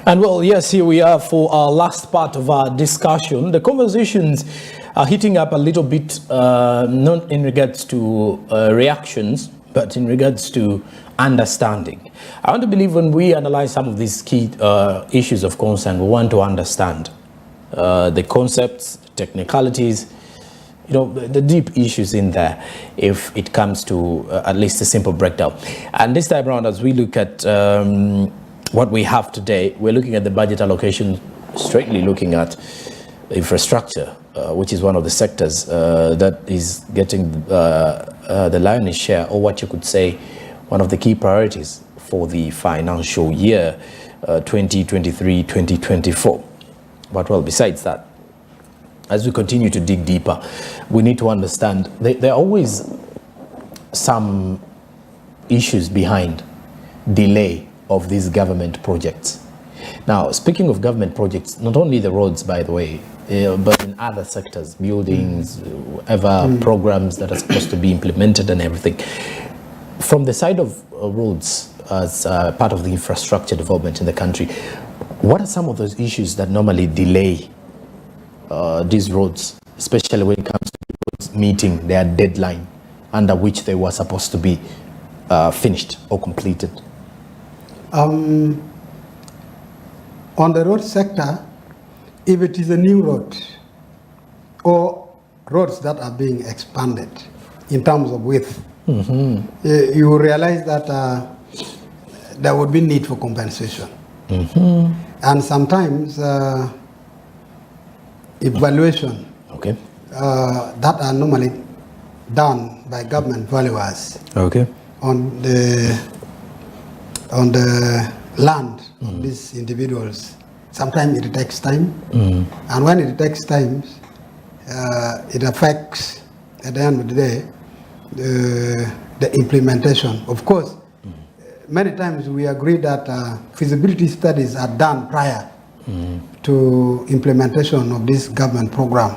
And well, yes, here we are for our last part of our discussion. The conversations are heating up a little bit, not in regards to reactions, but in regards to understanding. I want to believe when we analyze some of these key issues of concern, we want to understand the concepts, technicalities, you know, the deep issues in there, if it comes to at least a simple breakdown. And this time around, as we look at what we have today, we're looking at the budget allocation, straightly looking at infrastructure, which is one of the sectors that is getting the lion's share, or what you could say, one of the key priorities for the financial year 2023-2024. But well, besides that, as we continue to dig deeper, we need to understand there are always some issues behind delay of these government projects. Now, speaking of government projects, not only the roads, by the way, but in other sectors, buildings, whatever programs that are supposed to be implemented and everything. From the side of roads as part of the infrastructure development in the country, what are some of those issues that normally delay these roads, especially when it comes to roads meeting their deadline under which they were supposed to be finished or completed? On the road sector, if it is a new road or roads that are being expanded in terms of width, you will realize that there would be need for compensation. And sometimes evaluation that are normally done by government valuers on the land of these individuals. Sometimes it takes time, and when it takes time, it affects, at the end of the day, the implementation. Of course, many times we agree that feasibility studies are done prior to implementation of this government program.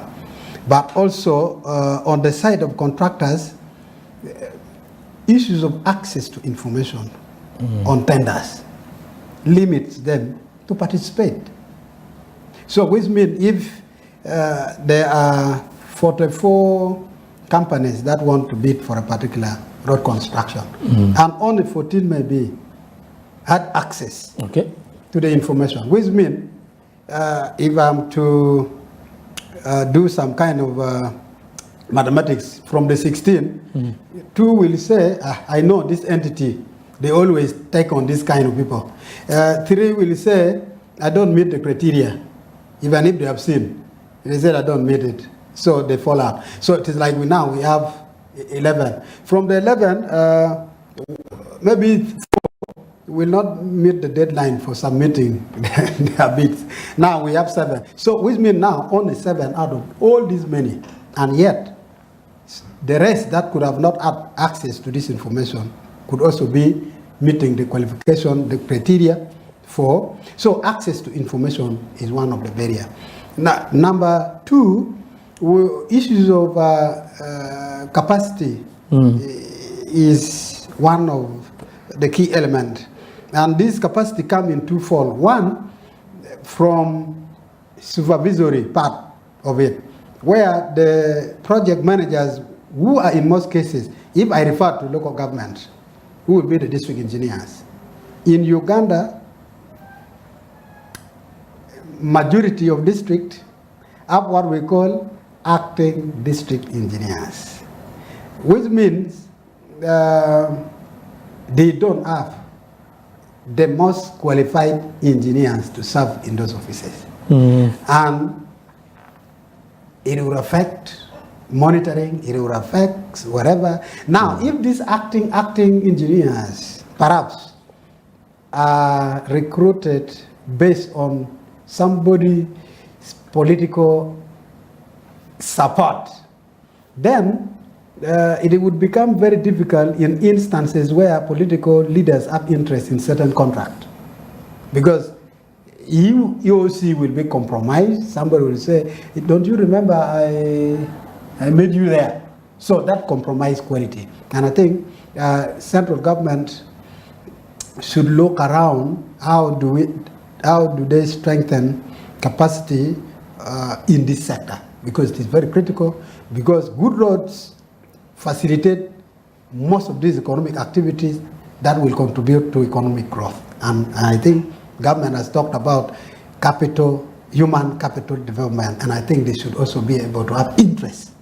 But also, on the side of contractors, issues of access to information on tenders limits them to participate. So which means if there are 44 companies that want to bid for a particular road construction, and only 14 maybe had access to the information, which means if I'm to do some kind of mathematics from the 16, 2 will say, I know this entity, they always take on this kind of people. 3 will say, I don't meet the criteria, even if they have seen. They said, I don't meet it. So they fall out. So it is like we have 11. From the 11, maybe 4 will not meet the deadline for submitting their bids. Now we have 7. So which means now only 7 out of all these many. And yet, the rest that could have not had access to this information could also be meeting the qualification, the criteria for. So access to information is one of the barriers. Now, number 2, issues of capacity is one of the key elements. And this capacity comes in twofold. One, from supervisory part of it, where the project managers, who are in most cases, if I refer to local government, who will be the district engineers. In Uganda, majority of districts have what we call acting district engineers, which means they don't have the most qualified engineers to serve in those offices. And it will affect monitoring, it will affect whatever. Now, if these acting engineers perhaps are recruited based on somebody's political support, then it would become very difficult in instances where political leaders have interest in certain contract. Because EOC will be compromised. Somebody will say, don't you remember I made you there? So that compromise quality. And I think central government should look around how how do they strengthen capacity in this sector? Because it is very critical, because good roads facilitate most of these economic activities that will contribute to economic growth. And I think government has talked about human capital development, and I think they should also be able to have interest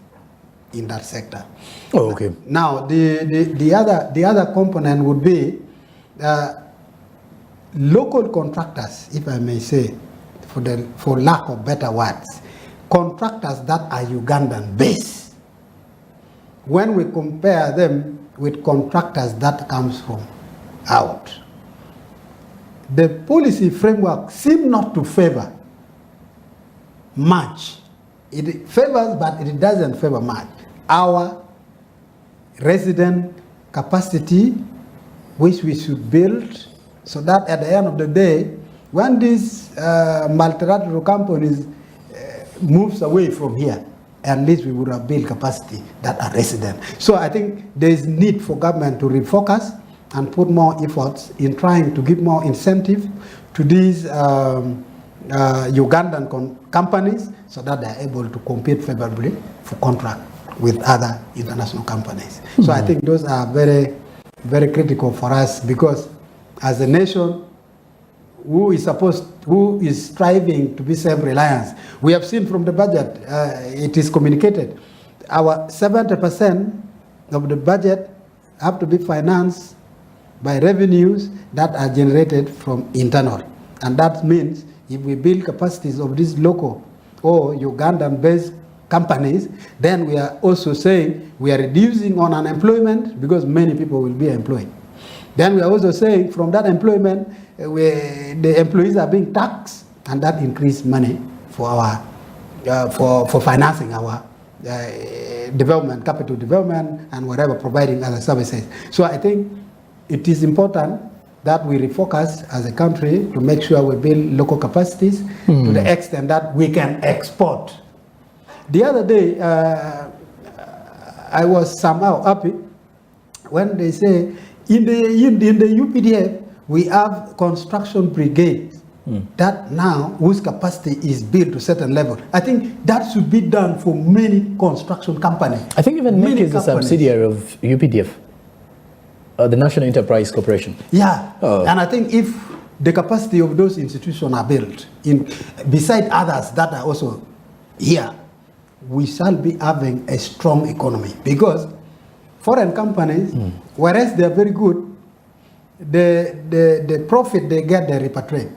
in that sector. Oh, okay. Now, the other component would be local contractors, if I may say, for lack of better words, contractors that are Ugandan based. When we compare them with contractors that comes from out, the policy framework seems not to favor much. It favors, but it doesn't favor much our resident capacity, which we should build, so that at the end of the day, when these multilateral companies moves away from here, at least we would have built capacity that are resident. So I think there is need for government to refocus and put more efforts in trying to give more incentive to these Ugandan companies, so that they are able to compete favorably for contract with other international companies. Mm-hmm. So I think those are very, very critical for us, because as a nation who is striving to be self-reliant, we have seen from the budget, it is communicated, our 70% of the budget have to be financed by revenues that are generated from internal. And that means if we build capacities of these local or Ugandan-based companies, then we are also saying we are reducing on unemployment, because many people will be employed. Then we are also saying from that employment, the employees are being taxed, and that increase money for our for financing our development, capital development, and whatever, providing other services. So I think it is important that we refocus as a country to make sure we build local capacities to the extent that we can export. The other day, I was somehow happy when they say in the UPDF we have construction brigades that now whose capacity is built to a certain level. I think that should be done for many construction companies. I think even NIC is a subsidiary of UPDF, the National Enterprise Corporation. Yeah, and I think if the capacity of those institutions are built, beside others that are also here, we shall be having a strong economy, because foreign companies, whereas they are very good, the profit they get, they repatriate.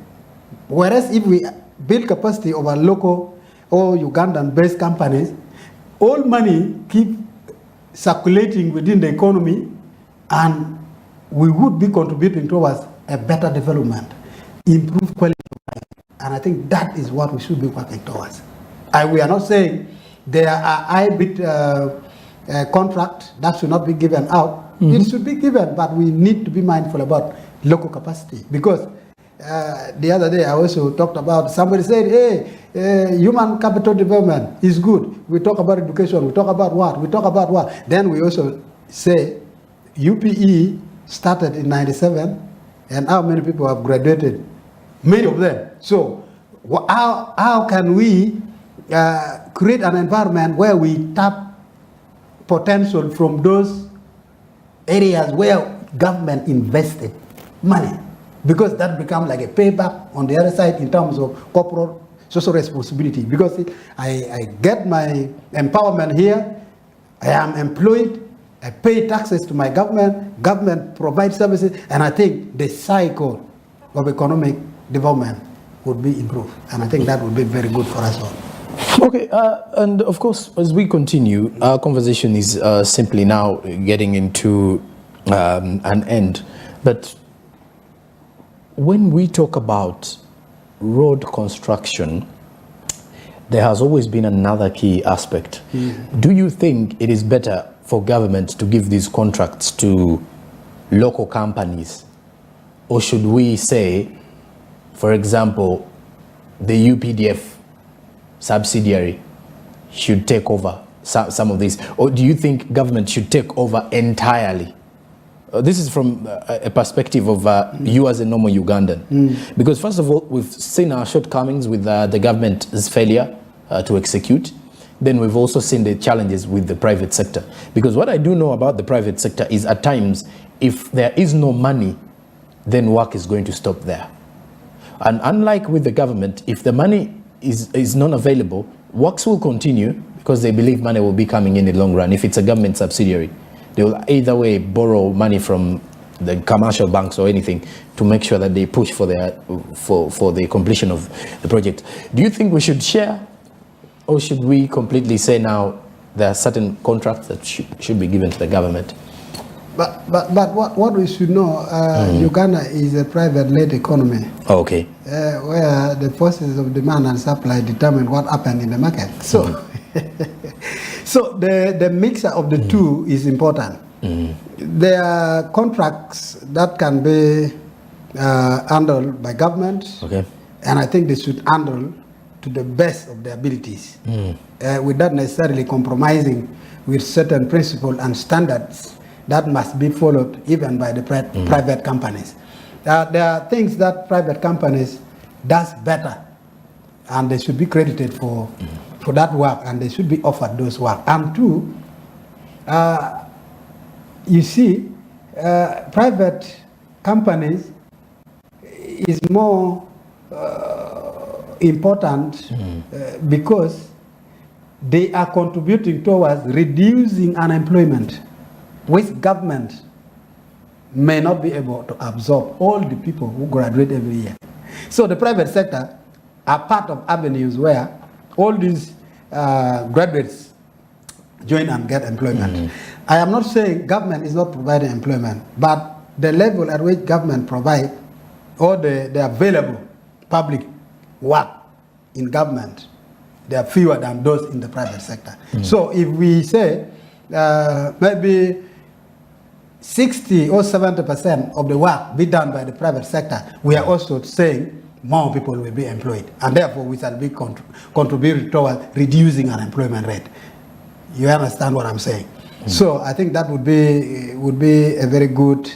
Whereas if we build capacity of our local or Ugandan-based companies, all money keep circulating within the economy, and we would be contributing towards a better development, improved quality of life. And I think that is what we should be working towards. We are not saying there are hybrid contract that should not be given out. It should be given, but we need to be mindful about local capacity, because the other day I also talked about, somebody said, hey, human capital development is good. We talk about education, we talk about what, we talk about what. Then we also say UPE started in 97, and how many people have graduated? Many of them. So how can we create an environment where we tap potential from those areas where government invested money? Because that becomes like a payback on the other side in terms of corporate social responsibility. Because I get my empowerment here, I am employed, I pay taxes to my government, government provides services, and I think the cycle of economic development would be improved. And I think that would be very good for us all. Okay, and of course, as we continue, our conversation is simply now getting into an end. But when we talk about road construction, there has always been another key aspect. Do you think it is better for government to give these contracts to local companies? Or should we say, for example, the UPDF subsidiary should take over some of these? Or do you think government should take over entirely this is from a perspective of you as a normal Ugandan. Because first of all, we've seen our shortcomings with the government's failure to execute. Then we've also seen the challenges with the private sector. Because what I do know about the private sector is at times, if there is no money, then work is going to stop there. And unlike with the government, if the money is not available, works will continue because they believe money will be coming in the long run. If it's a government subsidiary, they will either way borrow money from the commercial banks or anything to make sure that they push for the completion of the project. Do you think we should share, or should we completely say now there are certain contracts that should be given to the government? But what we should know, Uganda is a private-led economy. Okay. Where the forces of demand and supply determine what happens in the market. So, so the mixture of the two is important. There are contracts that can be handled by government, and I think they should handle to the best of their abilities, without necessarily compromising with certain principles and standards that must be followed even by the private companies. There are things that private companies does better, and they should be credited for that work, and they should be offered those work. And two, you see, private companies is more important because they are contributing towards reducing unemployment, which government may not be able to absorb all the people who graduate every year. So the private sector are part of avenues where all these graduates join and get employment. I am not saying government is not providing employment, but the level at which government provide all the available public work in government, they are fewer than those in the private sector. So if we say maybe 60 or 70% of the work be done by the private sector, we are also saying more people will be employed, and therefore we shall be contributing toward reducing unemployment rate. You understand what I'm saying? So I think that would be a very good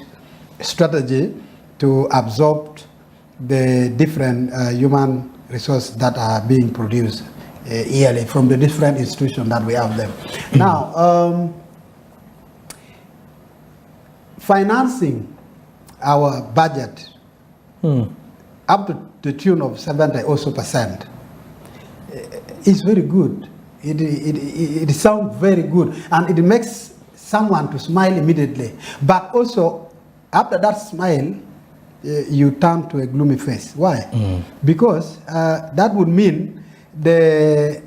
strategy to absorb the different human resources that are being produced yearly from the different institutions that we have them. Now, financing our budget up to the tune of 70% also is very good. It sounds very good, and it makes someone to smile immediately. But also, after that smile, you turn to a gloomy face. Why? Because that would mean the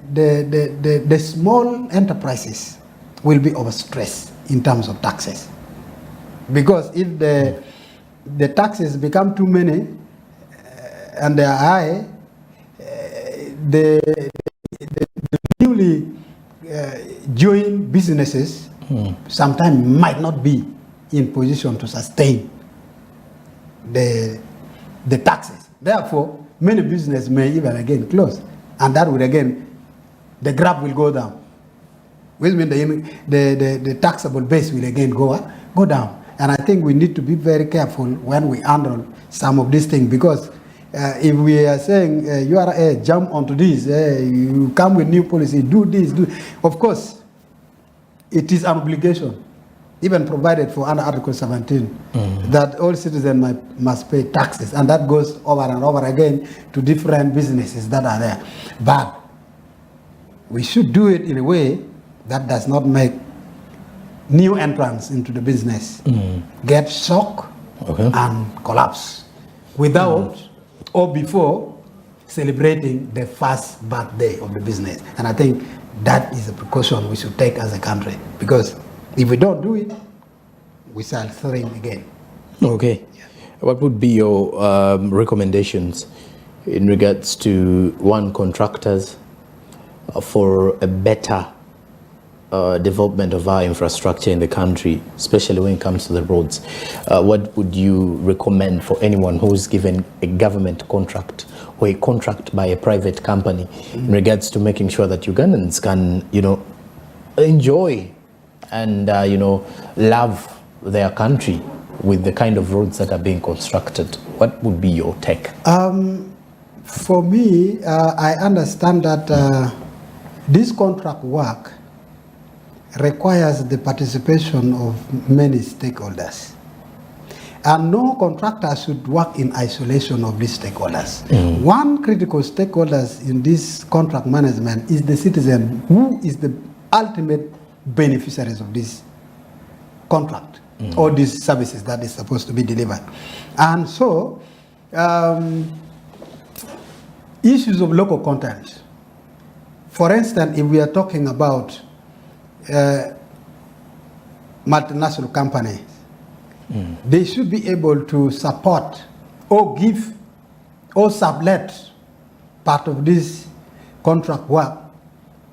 small enterprises will be overstressed in terms of taxes. Because if the taxes become too many and they are high, the newly joined businesses sometimes might not be in position to sustain the taxes. Therefore, many businesses may even again close, and that would again, the grab will go down, which means the taxable base will again go down. And I think we need to be very careful when we handle some of these things, because if we are saying you are jump onto this, you come with new policy, do this, of course, it is an obligation, even provided for under Article 17, that all citizens must pay taxes, and that goes over and over again to different businesses that are there. But we should do it in a way that does not make new entrants into the business get shocked and collapse without or before celebrating the first birthday of the business. And I think that is a precaution we should take as a country, because if we don't do it, we shall shrink again. Okay. Yeah. What would be your recommendations in regards to contractors for a better development of our infrastructure in the country, especially when it comes to the roads? What would you recommend for anyone who's given a government contract or a contract by a private company in regards to making sure that Ugandans can, enjoy and, love their country with the kind of roads that are being constructed? What would be your take? For me, I understand that this contract work requires the participation of many stakeholders. And no contractor should work in isolation of these stakeholders. One critical stakeholders in this contract management is the citizen, who is the ultimate beneficiaries of this contract or these services that is supposed to be delivered. And so, issues of local content. For instance, if we are talking about multinational companies, they should be able to support or give or sublet part of this contract work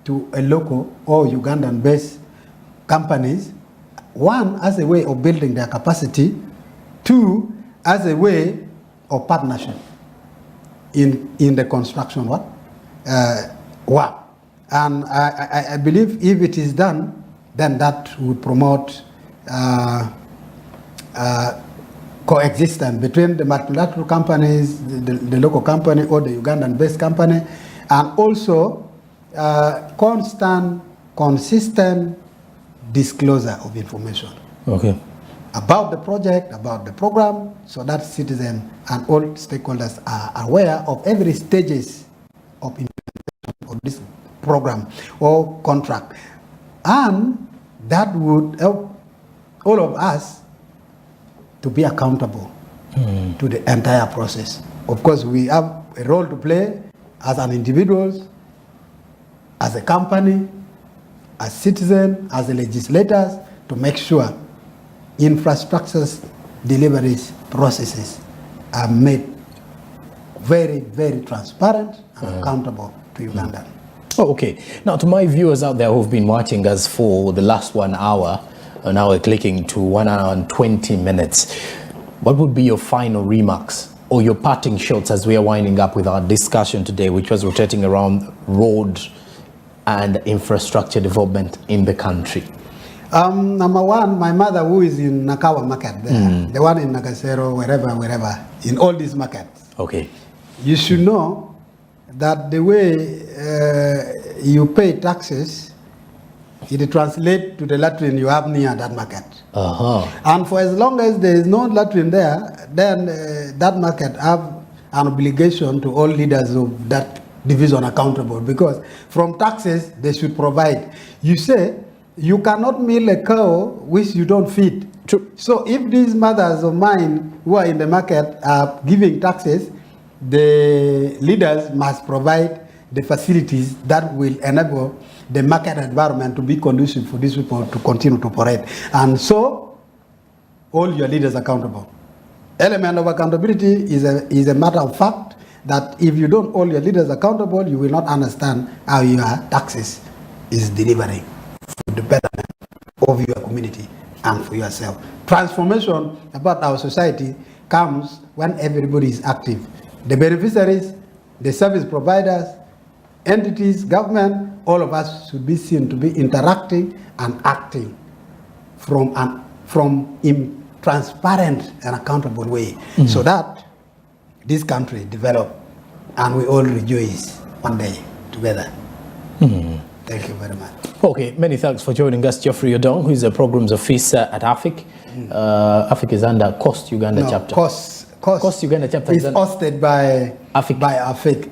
to a local or Ugandan-based companies. One, as a way of building their capacity. Two, as a way of partnership in the construction work. And I believe if it is done, then that would promote coexistence between the multilateral companies, the local company or the Ugandan-based company, and also constant, consistent disclosure of information about the project, about the program, so that citizens and all stakeholders are aware of every stages of implementation of this program or contract. And that would help all of us to be accountable to the entire process. Of course, we have a role to play as an individuals, as a company, as citizens, as the legislators, to make sure infrastructures, deliveries, processes are made very, very transparent and accountable to Uganda. Oh, okay. Now, to my viewers out there who've been watching us for the last 1 hour, now we're clicking to 1 hour and 20 minutes. What would be your final remarks or your parting shots as we are winding up with our discussion today, which was rotating around road and infrastructure development in the country? Number one, my mother, who is in Nakawa market there, the one in Nakasero, wherever, in all these markets. Okay. You should know that the way you pay taxes, it translates to the latrine you have near that market. And for as long as there is no latrine there, then that market have an obligation to all leaders of that division accountable, because from taxes they should provide. You say you cannot mill a cow which you don't feed. True. So if these mothers of mine who are in the market are giving taxes, the leaders must provide the facilities that will enable the market environment to be conducive for these people to continue to operate. And so, hold your leaders accountable. Element of accountability is a matter of fact that if you don't hold your leaders accountable, you will not understand how your taxes is delivering for the betterment of your community and for yourself. Transformation about our society comes when everybody is active. The beneficiaries, the service providers, entities, government, all of us should be seen to be interacting and acting from in transparent and accountable way, so that this country develop and we all rejoice one day together. Thank you very much. Okay, many thanks for joining us, Geoffrey Odong, who is a programs officer at AFIC. AFIC is under Coast Uganda chapter. Coast Uganda chapter is hosted by AFIC.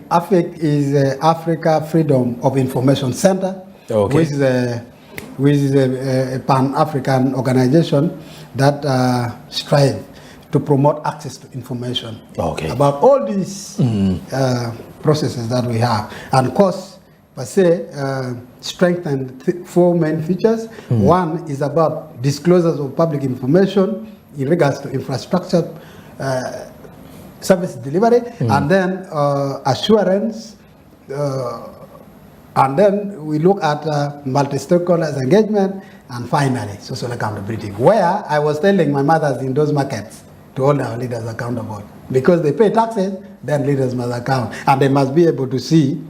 AFIC is Africa Freedom of Information Center, which is a Pan-African organization that strives to promote access to information about all these processes that we have. And COST, per se, strengthen four main features. One is about disclosures of public information in regards to infrastructure, service delivery, and then assurance, and then we look at multi-stakeholders engagement, and finally social accountability, where I was telling my mothers in those markets to hold our leaders accountable, because they pay taxes, then leaders must account, and they must be able to see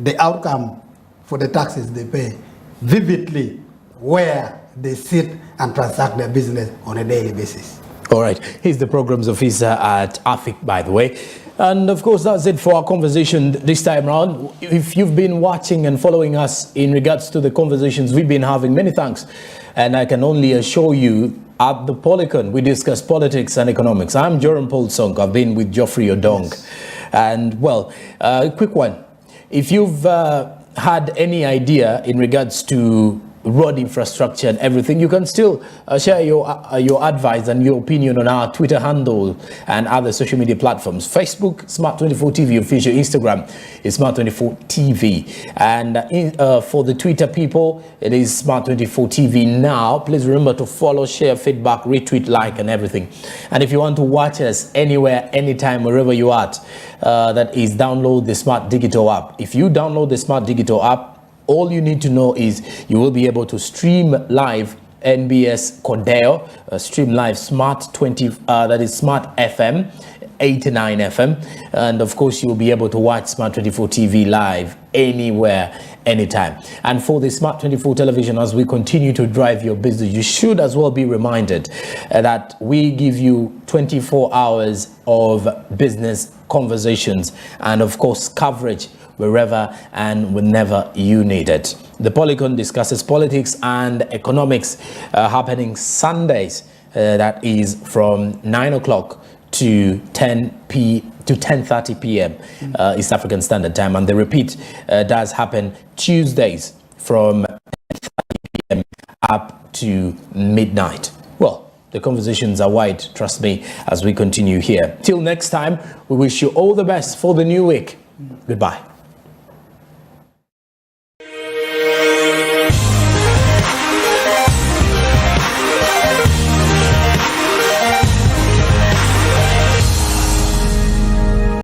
the outcome for the taxes they pay vividly, where they sit and transact their business on a daily basis. All right. He's the programs officer at AFIC, by the way. And of course, that's it for our conversation this time around. If you've been watching and following us in regards to the conversations we've been having, many thanks. And I can only assure you, at the Policon, we discuss politics and economics. I'm Joram Polsong. I've been with Geoffrey Odong. Yes. And, well, quick one. If you've had any idea in regards to road infrastructure and everything, you can still share your advice and your opinion on our Twitter handle and other social media platforms. Facebook, Smart24TV official. Instagram is Smart24TV. And for the Twitter people, it is Smart24TV now. Please remember to follow, share, feedback, retweet, like, and everything. And if you want to watch us anywhere, anytime, wherever you are, that is download the Smart Digital app. If you download the Smart Digital app, all you need to know is you will be able to stream live NBS Cordeo, stream live Smart 20, that is Smart FM, 89 FM. And of course, you'll be able to watch Smart 24 TV live anywhere, anytime. And for the Smart 24 television, as we continue to drive your business, you should as well be reminded that we give you 24 hours of business conversations and of course coverage wherever and whenever you need it. The Policon discusses politics and economics happening Sundays. That is from 9 o'clock to 10:30 p.m. East African Standard Time. And the repeat does happen Tuesdays from 10:30 p.m. up to midnight. Well, the conversations are wide, trust me, as we continue here. Till next time, we wish you all the best for the new week. Goodbye.